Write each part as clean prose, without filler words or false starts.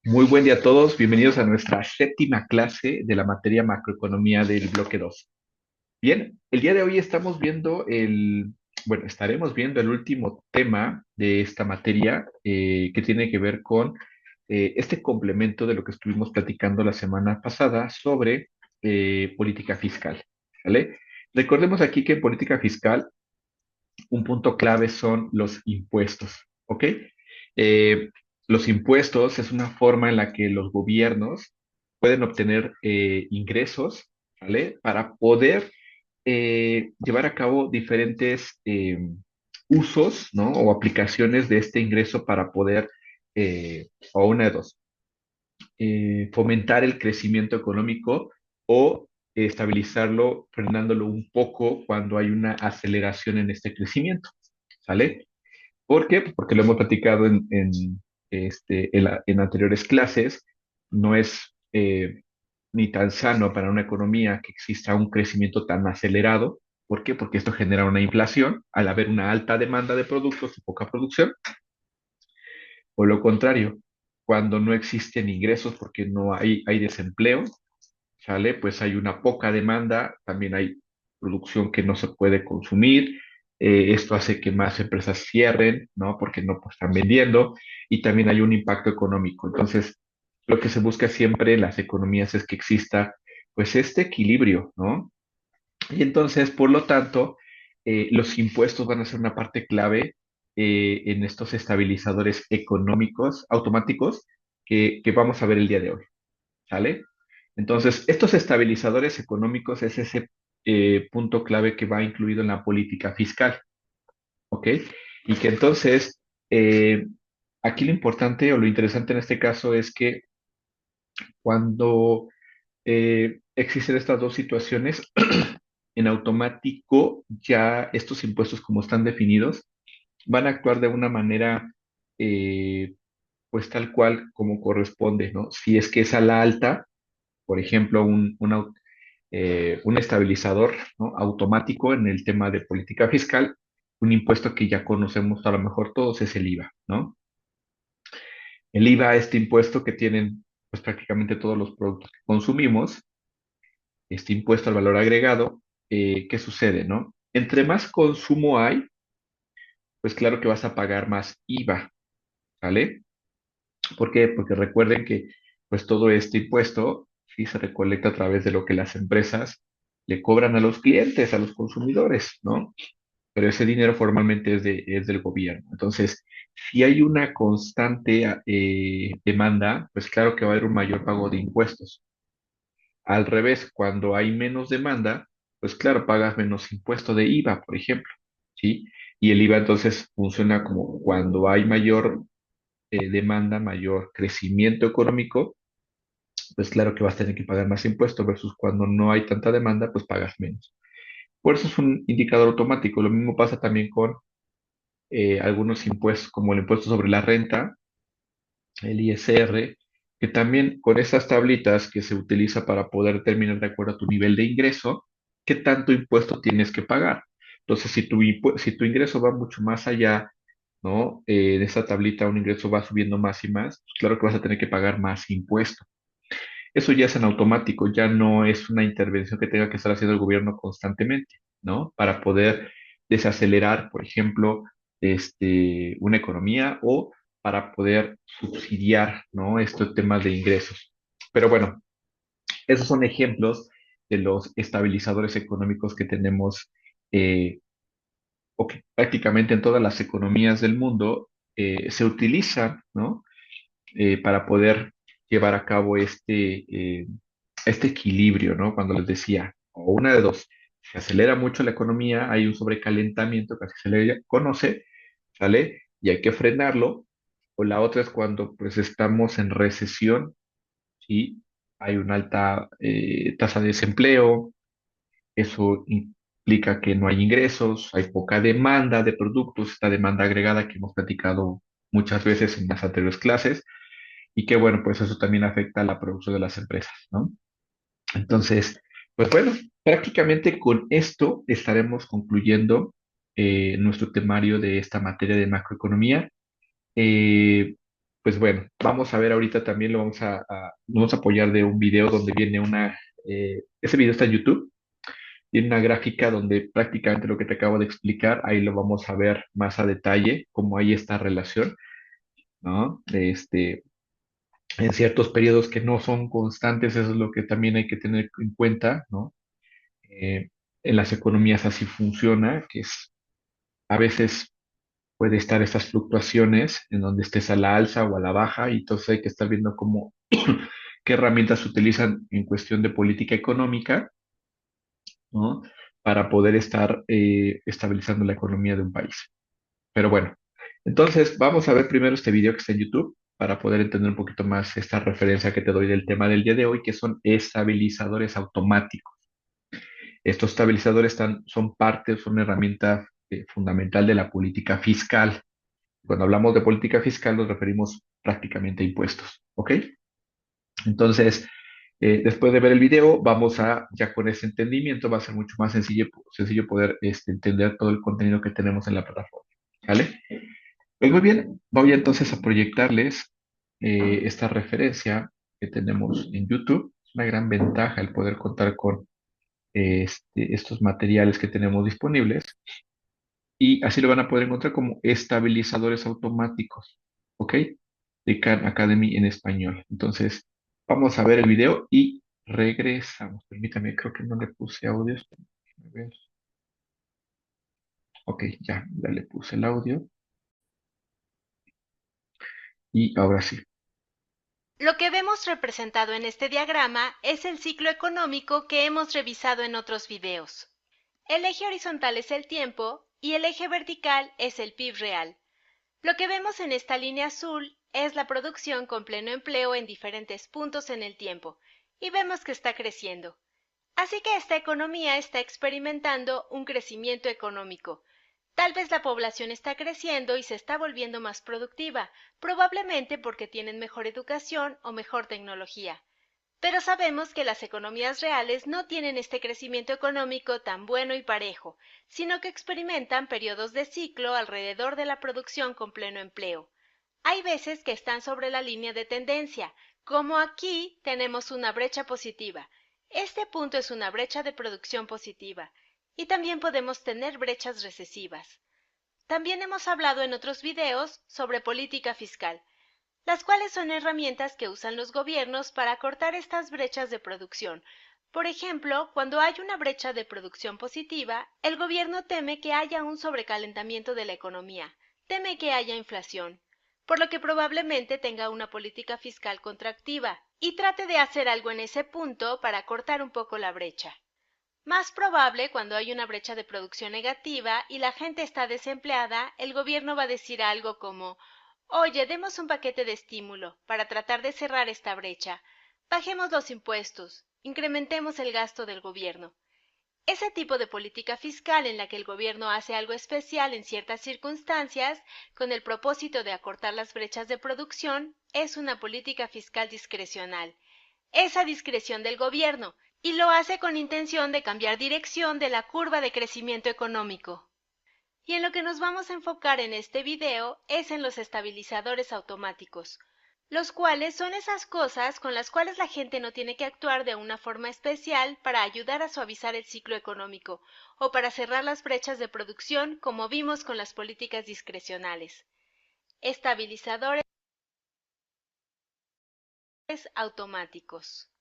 Muy buen día a todos, bienvenidos a nuestra séptima clase de la materia macroeconomía del bloque 2. Bien, el día de hoy estaremos viendo el último tema de esta materia que tiene que ver con este complemento de lo que estuvimos platicando la semana pasada sobre política fiscal, ¿vale? Recordemos aquí que en política fiscal un punto clave son los impuestos, ¿ok? Eh, los impuestos es una forma en la que los gobiernos pueden obtener ingresos, ¿vale? Para poder llevar a cabo diferentes usos, ¿no? O aplicaciones de este ingreso para poder, o una de dos, fomentar el crecimiento económico o estabilizarlo, frenándolo un poco cuando hay una aceleración en este crecimiento, ¿sale? ¿Por qué? Pues porque lo hemos platicado en anteriores clases, no es ni tan sano para una economía que exista un crecimiento tan acelerado. ¿Por qué? Porque esto genera una inflación al haber una alta demanda de productos y poca producción. O lo contrario, cuando no existen ingresos porque hay desempleo, ¿sale? Pues hay una poca demanda, también hay producción que no se puede consumir. Esto hace que más empresas cierren, ¿no? Porque no pues, están vendiendo y también hay un impacto económico. Entonces, lo que se busca siempre en las economías es que exista pues este equilibrio, ¿no? Y entonces, por lo tanto, los impuestos van a ser una parte clave en estos estabilizadores económicos automáticos que vamos a ver el día de hoy, ¿sale? Entonces, estos estabilizadores económicos es ese punto clave que va incluido en la política fiscal, ¿ok? Y que entonces, eh, aquí lo importante o lo interesante en este caso es que cuando existen estas dos situaciones, en automático ya estos impuestos como están definidos van a actuar de una manera pues tal cual como corresponde, ¿no? Si es que es a la alta, por ejemplo, un estabilizador, ¿no? Automático en el tema de política fiscal, un impuesto que ya conocemos a lo mejor todos es el IVA, ¿no? El IVA, este impuesto que tienen pues prácticamente todos los productos que consumimos, este impuesto al valor agregado, ¿qué sucede, no? Entre más consumo hay, pues claro que vas a pagar más IVA, ¿vale? ¿Por qué? Porque recuerden que pues todo este impuesto sí se recolecta a través de lo que las empresas le cobran a los clientes, a los consumidores, ¿no? Pero ese dinero formalmente es del gobierno. Entonces, si hay una constante demanda, pues claro que va a haber un mayor pago de impuestos. Al revés, cuando hay menos demanda, pues claro, pagas menos impuesto de IVA, por ejemplo, ¿sí? Y el IVA entonces funciona como cuando hay mayor demanda, mayor crecimiento económico, pues claro que vas a tener que pagar más impuestos versus cuando no hay tanta demanda, pues pagas menos. Por eso es un indicador automático. Lo mismo pasa también con algunos impuestos, como el impuesto sobre la renta, el ISR, que también con esas tablitas que se utiliza para poder determinar de acuerdo a tu nivel de ingreso, qué tanto impuesto tienes que pagar. Entonces, si tu ingreso va mucho más allá, ¿no? De esa tablita un ingreso va subiendo más y más, pues claro que vas a tener que pagar más impuesto. Eso ya es en automático, ya no es una intervención que tenga que estar haciendo el gobierno constantemente, ¿no? Para poder desacelerar, por ejemplo, una economía o para poder subsidiar, ¿no? Estos temas de ingresos. Pero bueno, esos son ejemplos de los estabilizadores económicos que tenemos eh, o que prácticamente en todas las economías del mundo se utilizan, ¿no? Para poder llevar a cabo este equilibrio, ¿no? Cuando les decía, o una de dos, se acelera mucho la economía, hay un sobrecalentamiento que así se le conoce, ¿sale? Y hay que frenarlo, o la otra es cuando pues estamos en recesión y hay una alta tasa de desempleo, eso implica que no hay ingresos, hay poca demanda de productos, esta demanda agregada que hemos platicado muchas veces en las anteriores clases, y que bueno, pues eso también afecta a la producción de las empresas, ¿no? Entonces, pues bueno, prácticamente con esto estaremos concluyendo nuestro temario de esta materia de macroeconomía. Pues bueno, vamos a ver ahorita también, nos vamos a apoyar de un video donde viene ese video está en YouTube, tiene una gráfica donde prácticamente lo que te acabo de explicar, ahí lo vamos a ver más a detalle, cómo hay esta relación, ¿no? En ciertos periodos que no son constantes, eso es lo que también hay que tener en cuenta, ¿no? Eh, en las economías así funciona, a veces puede estar estas fluctuaciones en donde estés a la alza o a la baja, y entonces hay que estar viendo cómo, qué herramientas se utilizan en cuestión de política económica, ¿no? Para poder estar estabilizando la economía de un país. Pero bueno, entonces vamos a ver primero este video que está en YouTube para poder entender un poquito más esta referencia que te doy del tema del día de hoy, que son estabilizadores automáticos. Estos estabilizadores son una herramienta fundamental de la política fiscal. Cuando hablamos de política fiscal nos referimos prácticamente a impuestos, ¿ok? Entonces, después de ver el video, ya con ese entendimiento, va a ser mucho más sencillo poder entender todo el contenido que tenemos en la plataforma, ¿vale? Pues muy bien, voy entonces a proyectarles esta referencia que tenemos en YouTube. Es una gran ventaja el poder contar con estos materiales que tenemos disponibles, y así lo van a poder encontrar como estabilizadores automáticos, ¿ok? De Khan Academy en español. Entonces, vamos a ver el video y regresamos. Permítame, creo que no le puse audio. A ver. Ok, ya le puse el audio y ahora sí. Lo que vemos representado en este diagrama es el ciclo económico que hemos revisado en otros videos. El eje horizontal es el tiempo y el eje vertical es el PIB real. Lo que vemos en esta línea azul es la producción con pleno empleo en diferentes puntos en el tiempo, y vemos que está creciendo. Así que esta economía está experimentando un crecimiento económico. Tal vez la población está creciendo y se está volviendo más productiva, probablemente porque tienen mejor educación o mejor tecnología. Pero sabemos que las economías reales no tienen este crecimiento económico tan bueno y parejo, sino que experimentan periodos de ciclo alrededor de la producción con pleno empleo. Hay veces que están sobre la línea de tendencia, como aquí tenemos una brecha positiva. Este punto es una brecha de producción positiva, y también podemos tener brechas recesivas. También hemos hablado en otros videos sobre política fiscal, las cuales son herramientas que usan los gobiernos para cortar estas brechas de producción. Por ejemplo, cuando hay una brecha de producción positiva, el gobierno teme que haya un sobrecalentamiento de la economía, teme que haya inflación, por lo que probablemente tenga una política fiscal contractiva y trate de hacer algo en ese punto para cortar un poco la brecha. Más probable, cuando hay una brecha de producción negativa y la gente está desempleada, el gobierno va a decir algo como: oye, demos un paquete de estímulo para tratar de cerrar esta brecha. Bajemos los impuestos, incrementemos el gasto del gobierno. Ese tipo de política fiscal en la que el gobierno hace algo especial en ciertas circunstancias con el propósito de acortar las brechas de producción es una política fiscal discrecional. Esa discreción del gobierno, y lo hace con intención de cambiar dirección de la curva de crecimiento económico. Y en lo que nos vamos a enfocar en este video es en los estabilizadores automáticos, los cuales son esas cosas con las cuales la gente no tiene que actuar de una forma especial para ayudar a suavizar el ciclo económico o para cerrar las brechas de producción, como vimos con las políticas discrecionales. Estabilizadores automáticos.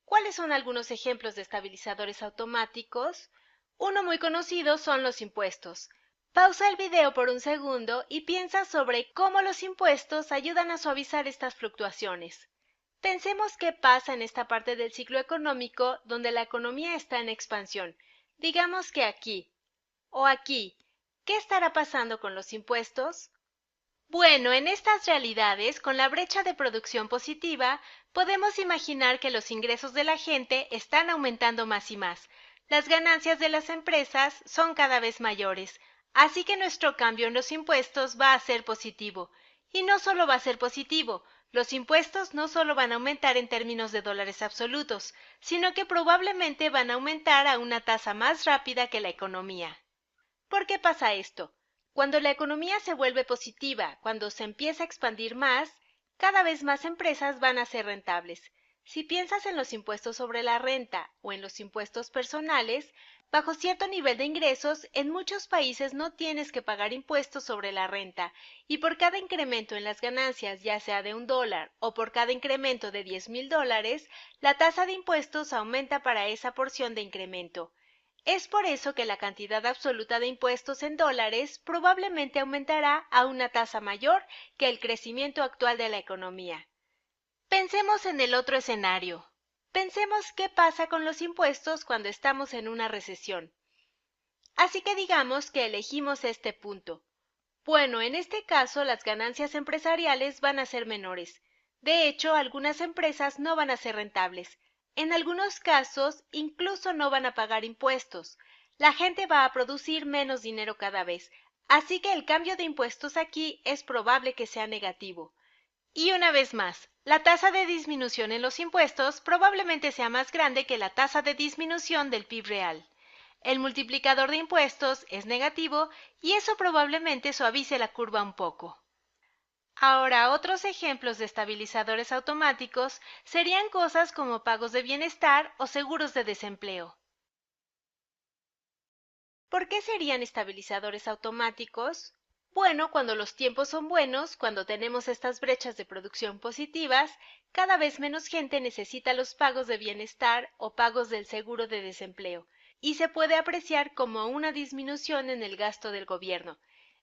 ¿Cuáles son algunos ejemplos de estabilizadores automáticos? Uno muy conocido son los impuestos. Pausa el video por un segundo y piensa sobre cómo los impuestos ayudan a suavizar estas fluctuaciones. Pensemos qué pasa en esta parte del ciclo económico donde la economía está en expansión. Digamos que aquí o aquí. ¿Qué estará pasando con los impuestos? Bueno, en estas realidades, con la brecha de producción positiva, podemos imaginar que los ingresos de la gente están aumentando más y más. Las ganancias de las empresas son cada vez mayores, así que nuestro cambio en los impuestos va a ser positivo. Y no solo va a ser positivo, los impuestos no solo van a aumentar en términos de dólares absolutos, sino que probablemente van a aumentar a una tasa más rápida que la economía. ¿Por qué pasa esto? Cuando la economía se vuelve positiva, cuando se empieza a expandir más, cada vez más empresas van a ser rentables. Si piensas en los impuestos sobre la renta o en los impuestos personales, bajo cierto nivel de ingresos, en muchos países no tienes que pagar impuestos sobre la renta, y por cada incremento en las ganancias, ya sea de $1 o por cada incremento de $10,000, la tasa de impuestos aumenta para esa porción de incremento. Es por eso que la cantidad absoluta de impuestos en dólares probablemente aumentará a una tasa mayor que el crecimiento actual de la economía. Pensemos en el otro escenario. Pensemos qué pasa con los impuestos cuando estamos en una recesión. Así que digamos que elegimos este punto. Bueno, en este caso las ganancias empresariales van a ser menores. De hecho, algunas empresas no van a ser rentables. En algunos casos, incluso no van a pagar impuestos. La gente va a producir menos dinero cada vez. Así que el cambio de impuestos aquí es probable que sea negativo. Y una vez más, la tasa de disminución en los impuestos probablemente sea más grande que la tasa de disminución del PIB real. El multiplicador de impuestos es negativo y eso probablemente suavice la curva un poco. Ahora, otros ejemplos de estabilizadores automáticos serían cosas como pagos de bienestar o seguros de desempleo. ¿Por qué serían estabilizadores automáticos? Bueno, cuando los tiempos son buenos, cuando tenemos estas brechas de producción positivas, cada vez menos gente necesita los pagos de bienestar o pagos del seguro de desempleo, y se puede apreciar como una disminución en el gasto del gobierno.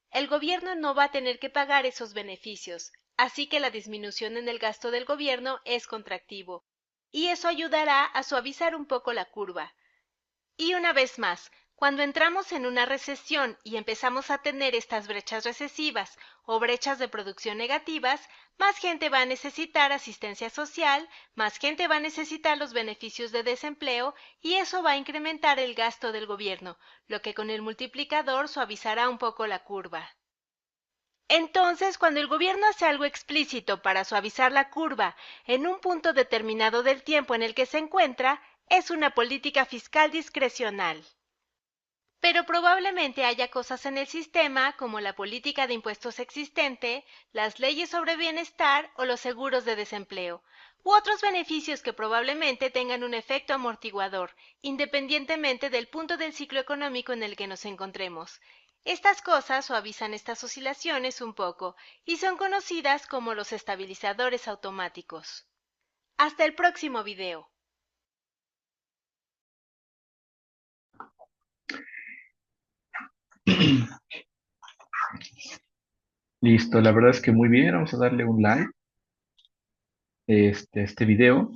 El gobierno no va a tener que pagar esos beneficios, así que la disminución en el gasto del gobierno es contractivo, y eso ayudará a suavizar un poco la curva. Y una vez más, cuando entramos en una recesión y empezamos a tener estas brechas recesivas o brechas de producción negativas, más gente va a necesitar asistencia social, más gente va a necesitar los beneficios de desempleo y eso va a incrementar el gasto del gobierno, lo que con el multiplicador suavizará un poco la curva. Entonces, cuando el gobierno hace algo explícito para suavizar la curva en un punto determinado del tiempo en el que se encuentra, es una política fiscal discrecional. Pero probablemente haya cosas en el sistema como la política de impuestos existente, las leyes sobre bienestar o los seguros de desempleo, u otros beneficios que probablemente tengan un efecto amortiguador, independientemente del punto del ciclo económico en el que nos encontremos. Estas cosas suavizan estas oscilaciones un poco y son conocidas como los estabilizadores automáticos. Hasta el próximo video. Listo, la verdad es que muy bien, vamos a darle un like a este video.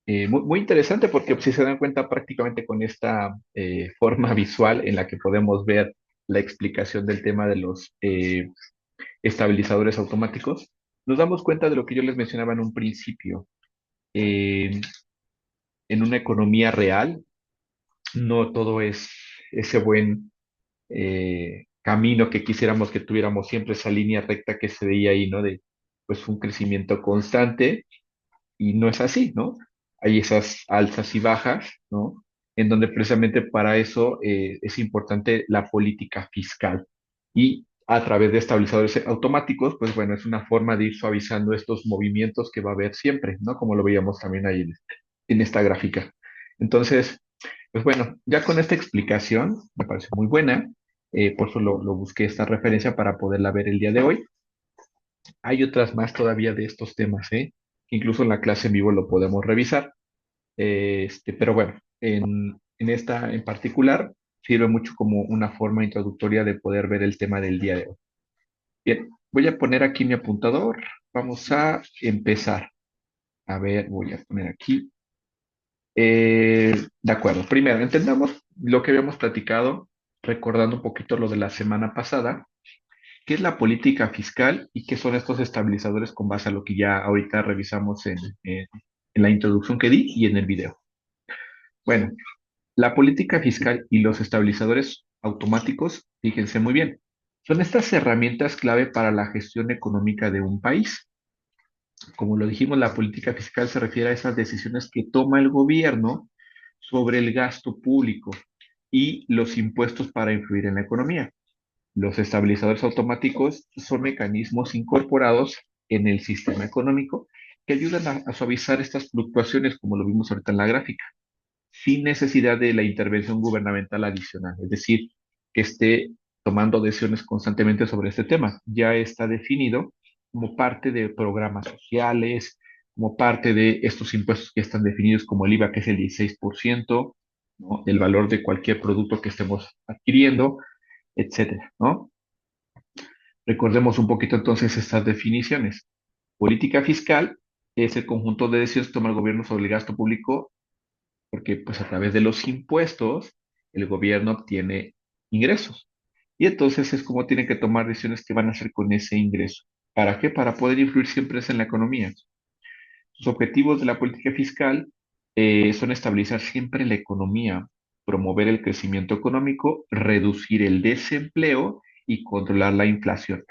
Muy interesante porque si se dan cuenta prácticamente con esta forma visual en la que podemos ver la explicación del tema de los estabilizadores automáticos, nos damos cuenta de lo que yo les mencionaba en un principio. Eh, en una economía real, no todo es ese buen camino que quisiéramos que tuviéramos siempre, esa línea recta que se veía ahí, ¿no? De pues un crecimiento constante y no es así, ¿no? Hay esas alzas y bajas, ¿no? En donde precisamente para eso es importante la política fiscal. Y a través de estabilizadores automáticos, pues bueno, es una forma de ir suavizando estos movimientos que va a haber siempre, ¿no? Como lo veíamos también ahí en esta gráfica. Entonces, pues bueno, ya con esta explicación, me parece muy buena, por eso lo busqué esta referencia para poderla ver el día de hoy. Hay otras más todavía de estos temas, ¿eh? Incluso en la clase en vivo lo podemos revisar. Pero bueno, en esta en particular sirve mucho como una forma introductoria de poder ver el tema del día de hoy. Bien, voy a poner aquí mi apuntador. Vamos a empezar. A ver, voy a poner aquí. De acuerdo. Primero, entendamos lo que habíamos platicado, recordando un poquito lo de la semana pasada, qué es la política fiscal y qué son estos estabilizadores con base a lo que ya ahorita revisamos en la introducción que di y en el video. Bueno, la política fiscal y los estabilizadores automáticos, fíjense muy bien, son estas herramientas clave para la gestión económica de un país. Como lo dijimos, la política fiscal se refiere a esas decisiones que toma el gobierno sobre el gasto público y los impuestos para influir en la economía. Los estabilizadores automáticos son mecanismos incorporados en el sistema económico que ayudan a suavizar estas fluctuaciones, como lo vimos ahorita en la gráfica, sin necesidad de la intervención gubernamental adicional, es decir, que esté tomando decisiones constantemente sobre este tema. Ya está definido como parte de programas sociales, como parte de estos impuestos que están definidos como el IVA, que es el 16%, ¿no? Del valor de cualquier producto que estemos adquiriendo, etcétera, ¿no? Recordemos un poquito entonces estas definiciones. Política fiscal es el conjunto de decisiones que toma el gobierno sobre el gasto público, porque pues a través de los impuestos el gobierno obtiene ingresos. Y entonces es como tiene que tomar decisiones que van a hacer con ese ingreso. ¿Para qué? Para poder influir siempre en la economía. Sus objetivos de la política fiscal son estabilizar siempre la economía, promover el crecimiento económico, reducir el desempleo y controlar la inflación.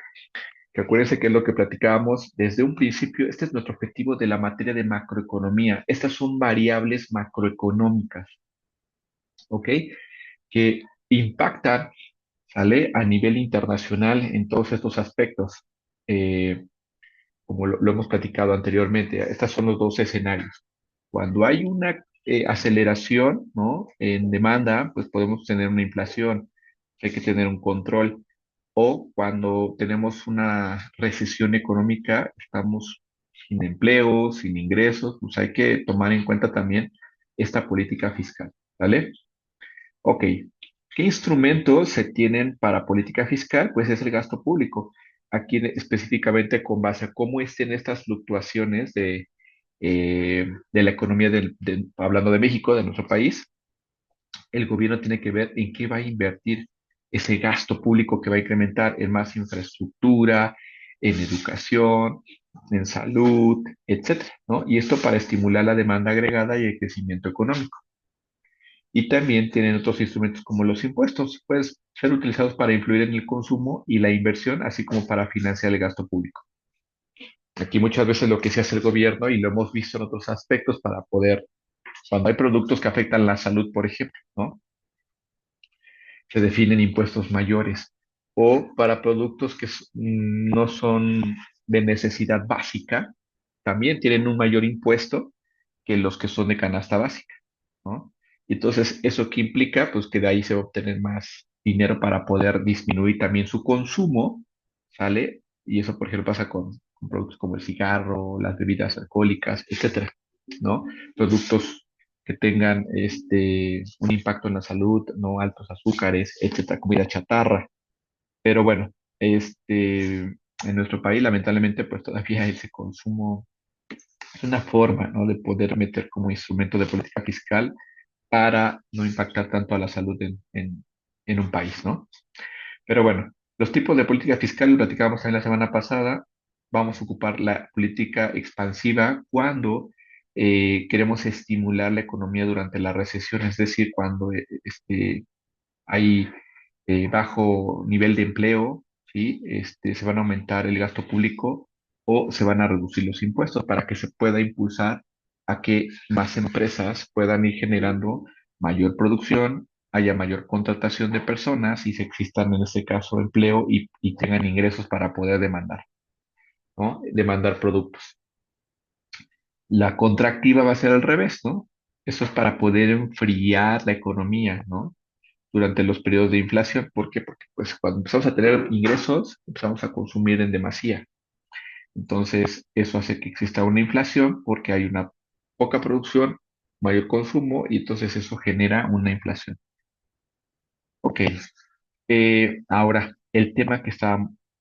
Que acuérdense que es lo que platicábamos desde un principio. Este es nuestro objetivo de la materia de macroeconomía. Estas son variables macroeconómicas, ¿ok? Que impactan, ¿sale? A nivel internacional en todos estos aspectos. Eh, Como lo hemos platicado anteriormente, estos son los dos escenarios. Cuando hay una aceleración, ¿no? En demanda, pues podemos tener una inflación, hay que tener un control. O cuando tenemos una recesión económica, estamos sin empleo, sin ingresos, pues hay que tomar en cuenta también esta política fiscal, ¿vale? Ok, ¿qué instrumentos se tienen para política fiscal? Pues es el gasto público. Aquí específicamente con base a cómo estén estas fluctuaciones de la economía, hablando de México, de nuestro país, el gobierno tiene que ver en qué va a invertir ese gasto público que va a incrementar en más infraestructura, en educación, en salud, etcétera, ¿no? Y esto para estimular la demanda agregada y el crecimiento económico. Y también tienen otros instrumentos como los impuestos, pueden ser utilizados para influir en el consumo y la inversión, así como para financiar el gasto público. Aquí muchas veces lo que se hace el gobierno, y lo hemos visto en otros aspectos, para poder, cuando hay productos que afectan la salud, por ejemplo, ¿no? Se definen impuestos mayores. O para productos que no son de necesidad básica, también tienen un mayor impuesto que los que son de canasta básica, ¿no? Y entonces, ¿eso qué implica? Pues que de ahí se va a obtener más dinero para poder disminuir también su consumo, ¿sale? Y eso, por ejemplo, pasa con productos como el cigarro, las bebidas alcohólicas, etcétera, ¿no? Productos que tengan un impacto en la salud, no altos azúcares, etcétera, comida chatarra. Pero bueno, en nuestro país, lamentablemente, pues todavía ese consumo es una forma, ¿no? De poder meter como instrumento de política fiscal para no impactar tanto a la salud en un país, ¿no? Pero bueno, los tipos de política fiscal, lo platicábamos también la semana pasada, vamos a ocupar la política expansiva cuando queremos estimular la economía durante la recesión, es decir, cuando hay bajo nivel de empleo, ¿sí? Se van a aumentar el gasto público o se van a reducir los impuestos para que se pueda impulsar a que más empresas puedan ir generando mayor producción, haya mayor contratación de personas y se existan en este caso empleo y tengan ingresos para poder demandar, ¿no? Demandar productos. La contractiva va a ser al revés, ¿no? Eso es para poder enfriar la economía, ¿no? Durante los periodos de inflación. ¿Por qué? Porque pues cuando empezamos a tener ingresos, empezamos a consumir en demasía. Entonces, eso hace que exista una inflación porque hay una poca producción, mayor consumo y entonces eso genera una inflación. Ok, ahora el tema que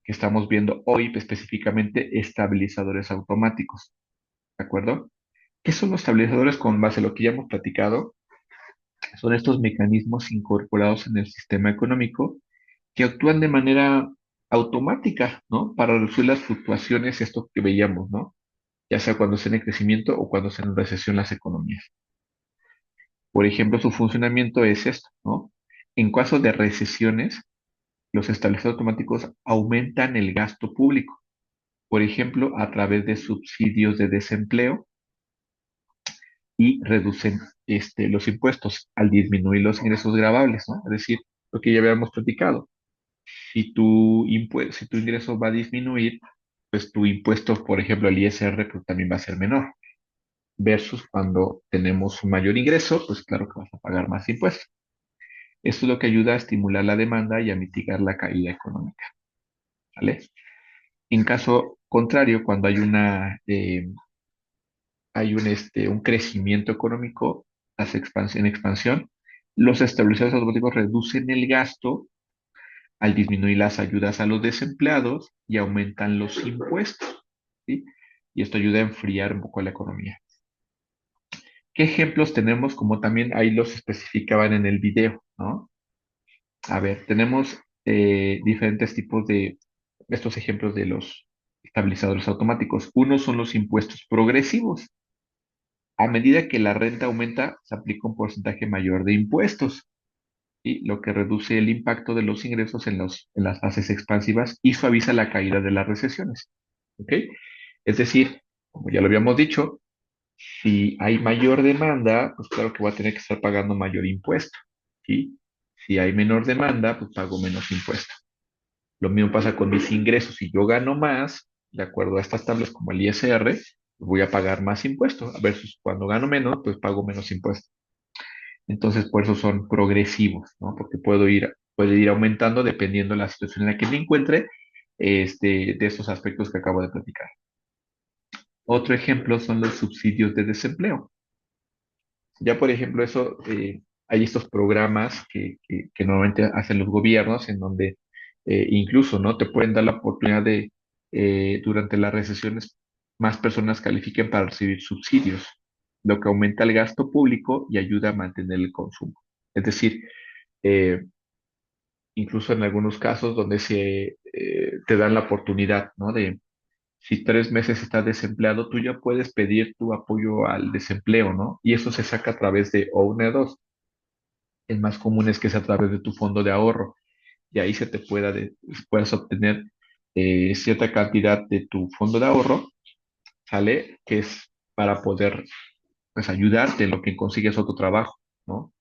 estamos viendo hoy, específicamente estabilizadores automáticos, ¿de acuerdo? ¿Qué son los estabilizadores con base a lo que ya hemos platicado? Son estos mecanismos incorporados en el sistema económico que actúan de manera automática, ¿no? Para reducir las fluctuaciones, esto que veíamos, ¿no? Ya sea cuando estén en crecimiento o cuando estén en recesión las economías. Por ejemplo, su funcionamiento es esto, ¿no? En caso de recesiones, los estabilizadores automáticos aumentan el gasto público, por ejemplo, a través de subsidios de desempleo y reducen los impuestos al disminuir los ingresos gravables, ¿no? Es decir, lo que ya habíamos platicado. Si tu ingreso va a disminuir, pues tu impuesto, por ejemplo, el ISR, pues también va a ser menor. Versus cuando tenemos un mayor ingreso, pues claro que vas a pagar más impuestos. Esto es lo que ayuda a estimular la demanda y a mitigar la caída económica, ¿vale? En caso contrario, cuando hay un crecimiento económico en expansión, los estabilizadores automáticos reducen el gasto al disminuir las ayudas a los desempleados y aumentan los impuestos, ¿sí? Y esto ayuda a enfriar un poco la economía. ¿Qué ejemplos tenemos? Como también ahí los especificaban en el video, ¿no? A ver, tenemos diferentes tipos de estos ejemplos de los estabilizadores automáticos. Uno son los impuestos progresivos. A medida que la renta aumenta, se aplica un porcentaje mayor de impuestos, ¿sí? Lo que reduce el impacto de los ingresos en las fases expansivas y suaviza la caída de las recesiones. ¿Ok? Es decir, como ya lo habíamos dicho, si hay mayor demanda, pues claro que voy a tener que estar pagando mayor impuesto, ¿sí? Si hay menor demanda, pues pago menos impuesto. Lo mismo pasa con mis ingresos. Si yo gano más, de acuerdo a estas tablas como el ISR, pues voy a pagar más impuestos, versus cuando gano menos, pues pago menos impuestos. Entonces, por eso son progresivos, ¿no? Porque puede ir aumentando dependiendo de la situación en la que me encuentre, de estos aspectos que acabo de platicar. Otro ejemplo son los subsidios de desempleo. Ya, por ejemplo, hay estos programas que normalmente hacen los gobiernos en donde incluso, ¿no? Te pueden dar la oportunidad durante las recesiones, más personas califiquen para recibir subsidios, lo que aumenta el gasto público y ayuda a mantener el consumo. Es decir, eh, incluso en algunos casos donde te dan la oportunidad, ¿no? Si 3 meses estás desempleado, tú ya puedes pedir tu apoyo al desempleo, ¿no? Y eso se saca a través de o una de dos. El más común es que sea a través de tu fondo de ahorro y ahí puedas obtener cierta cantidad de tu fondo de ahorro, ¿sale? Que es para poder, pues, ayudarte en lo que consigues otro trabajo, ¿no?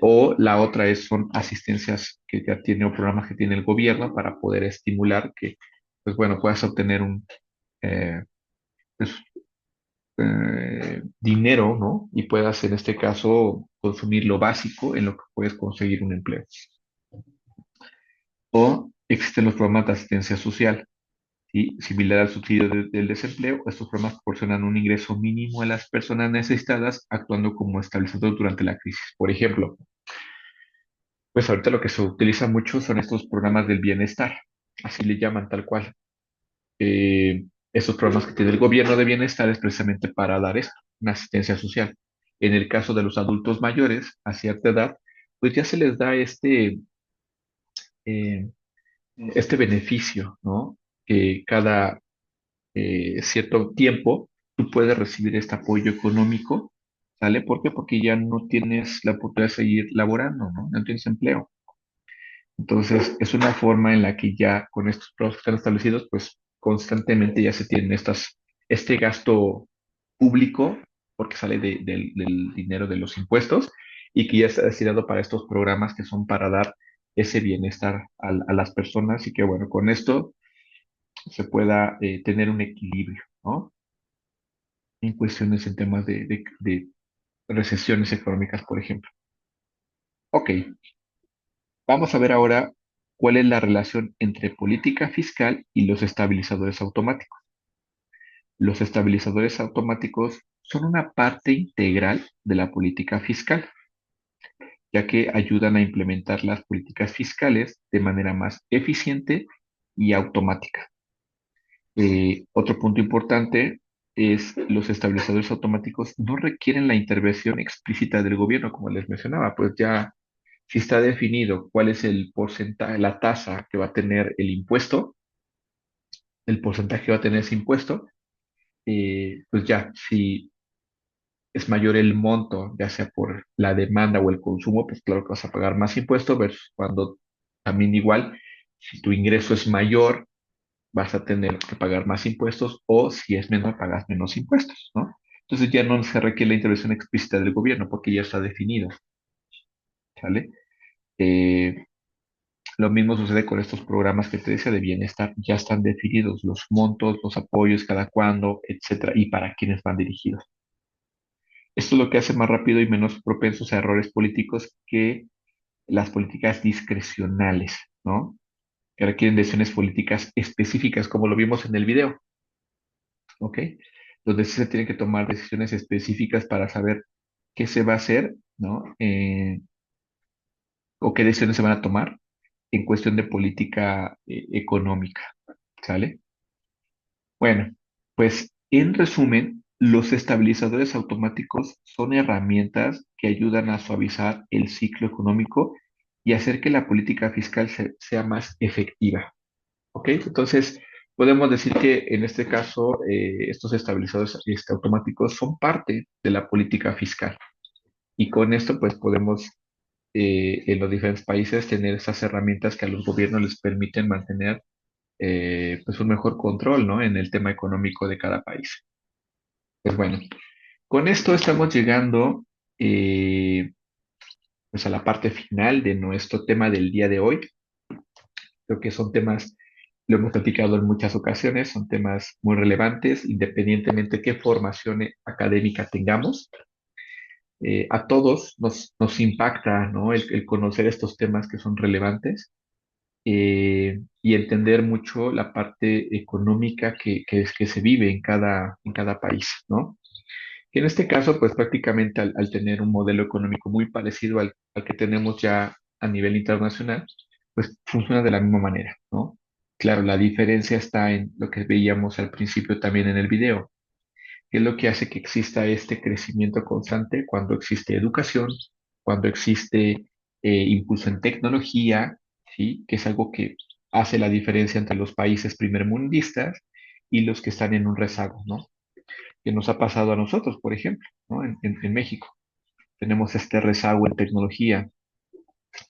O la otra son asistencias que ya tiene o programas que tiene el gobierno para poder estimular que, pues bueno, puedas obtener eh, pues, dinero, ¿no? Y puedas en este caso consumir lo básico en lo que puedes conseguir un empleo. O existen los programas de asistencia social, ¿sí? Similar al subsidio del desempleo, estos programas proporcionan un ingreso mínimo a las personas necesitadas actuando como estabilizador durante la crisis. Por ejemplo, pues ahorita lo que se utiliza mucho son estos programas del bienestar, así le llaman tal cual. Estos programas que tiene el gobierno de bienestar es precisamente para dar esto, una asistencia social. En el caso de los adultos mayores a cierta edad, pues ya se les da eh, este beneficio, ¿no? Que cada cierto tiempo tú puedes recibir este apoyo económico, ¿sale? ¿Por qué? Porque ya no tienes la oportunidad de seguir laborando, ¿no? No tienes empleo. Entonces, es una forma en la que ya con estos productos que están establecidos, pues constantemente ya se tienen este gasto público, porque sale del dinero de los impuestos, y que ya está destinado para estos programas que son para dar ese bienestar a las personas, y que bueno, con esto se pueda tener un equilibrio, ¿no? En cuestiones en temas de recesiones económicas, por ejemplo. Ok, vamos a ver ahora cuál es la relación entre política fiscal y los estabilizadores automáticos. Los estabilizadores automáticos son una parte integral de la política fiscal, ya que ayudan a implementar las políticas fiscales de manera más eficiente y automática. Otro punto importante es los estabilizadores automáticos no requieren la intervención explícita del gobierno, como les mencionaba, pues ya si está definido cuál es el porcentaje, la tasa que va a tener el impuesto, el porcentaje que va a tener ese impuesto, pues ya, si es mayor el monto, ya sea por la demanda o el consumo, pues claro que vas a pagar más impuestos, versus cuando también igual, si tu ingreso es mayor, vas a tener que pagar más impuestos o si es menor, pagas menos impuestos, ¿no? Entonces ya no se requiere la intervención explícita del gobierno porque ya está definido, ¿sale? Eh, Lo mismo sucede con estos programas que te decía de bienestar, ya están definidos los montos, los apoyos, cada cuándo, etcétera, y para quiénes van dirigidos. Esto es lo que hace más rápido y menos propensos a errores políticos que las políticas discrecionales, ¿no? Que requieren decisiones políticas específicas, como lo vimos en el video, ¿ok? Donde sí se tienen que tomar decisiones específicas para saber qué se va a hacer, ¿no? O qué decisiones se van a tomar en cuestión de política económica, ¿sale? Bueno, pues en resumen, los estabilizadores automáticos son herramientas que ayudan a suavizar el ciclo económico y hacer que la política fiscal sea más efectiva. ¿Ok? Entonces, podemos decir que en este caso, estos estabilizadores automáticos son parte de la política fiscal. Y con esto, pues podemos en los diferentes países tener esas herramientas que a los gobiernos les permiten mantener pues un mejor control, ¿no? En el tema económico de cada país. Pues bueno, con esto estamos llegando pues a la parte final de nuestro tema del día de hoy. Creo que son temas, lo hemos platicado en muchas ocasiones, son temas muy relevantes, independientemente de qué formación académica tengamos. A todos nos impacta, ¿no? El conocer estos temas que son relevantes y entender mucho la parte económica que se vive en cada país, ¿no? Que en este caso, pues prácticamente al tener un modelo económico muy parecido al que tenemos ya a nivel internacional, pues funciona de la misma manera, ¿no? Claro, la diferencia está en lo que veíamos al principio también en el video, que es lo que hace que exista este crecimiento constante cuando existe educación, cuando existe impulso en tecnología, ¿sí? Que es algo que hace la diferencia entre los países primermundistas y los que están en un rezago, ¿no? Que nos ha pasado a nosotros, por ejemplo, ¿no? En México. Tenemos este rezago en tecnología,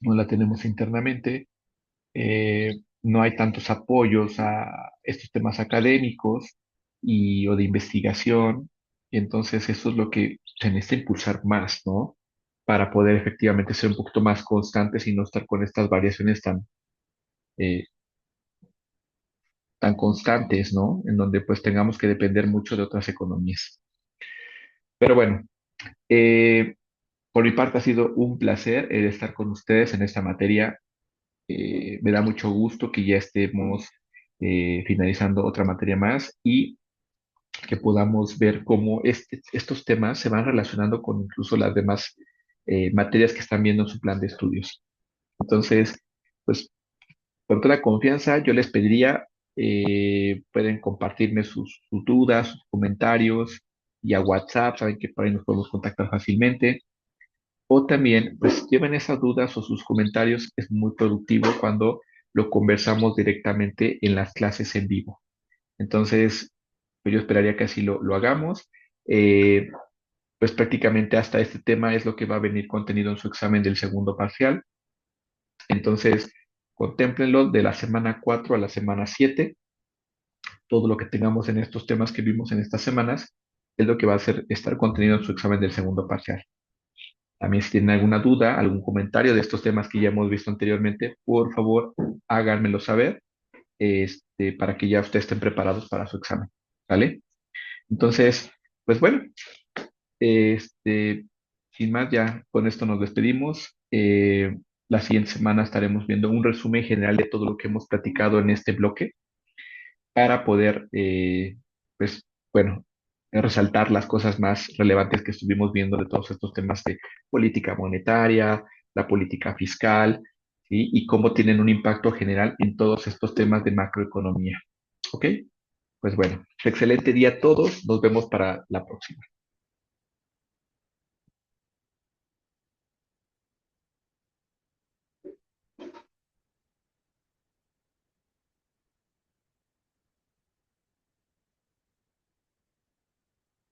no la tenemos internamente, no hay tantos apoyos a estos temas académicos o de investigación, y entonces eso es lo que se necesita impulsar más, ¿no? Para poder efectivamente ser un poquito más constantes y no estar con estas variaciones eh, tan constantes, ¿no? En donde pues tengamos que depender mucho de otras economías. Pero bueno, eh, por mi parte ha sido un placer estar con ustedes en esta materia. Me da mucho gusto que ya estemos finalizando otra materia más y que podamos ver cómo estos temas se van relacionando con incluso las demás materias que están viendo en su plan de estudios. Entonces, pues con toda confianza yo les pediría, pueden compartirme sus dudas, sus comentarios y a WhatsApp, saben que por ahí nos podemos contactar fácilmente. O también, pues lleven esas dudas o sus comentarios, es muy productivo cuando lo conversamos directamente en las clases en vivo. Entonces, pues yo esperaría que así lo hagamos. Eh, pues prácticamente hasta este tema es lo que va a venir contenido en su examen del segundo parcial. Entonces, contémplenlo de la semana 4 a la semana 7. Todo lo que tengamos en estos temas que vimos en estas semanas es lo que va a estar contenido en su examen del segundo parcial. También si tienen alguna duda, algún comentario de estos temas que ya hemos visto anteriormente, por favor, háganmelo saber, para que ya ustedes estén preparados para su examen. ¿Vale? Entonces, pues bueno, este, sin más, ya con esto nos despedimos. La siguiente semana estaremos viendo un resumen general de todo lo que hemos platicado en este bloque para poder, pues, bueno, resaltar las cosas más relevantes que estuvimos viendo de todos estos temas de política monetaria, la política fiscal, ¿sí? Y cómo tienen un impacto general en todos estos temas de macroeconomía. ¿Ok? Pues bueno, excelente día a todos. Nos vemos para la próxima.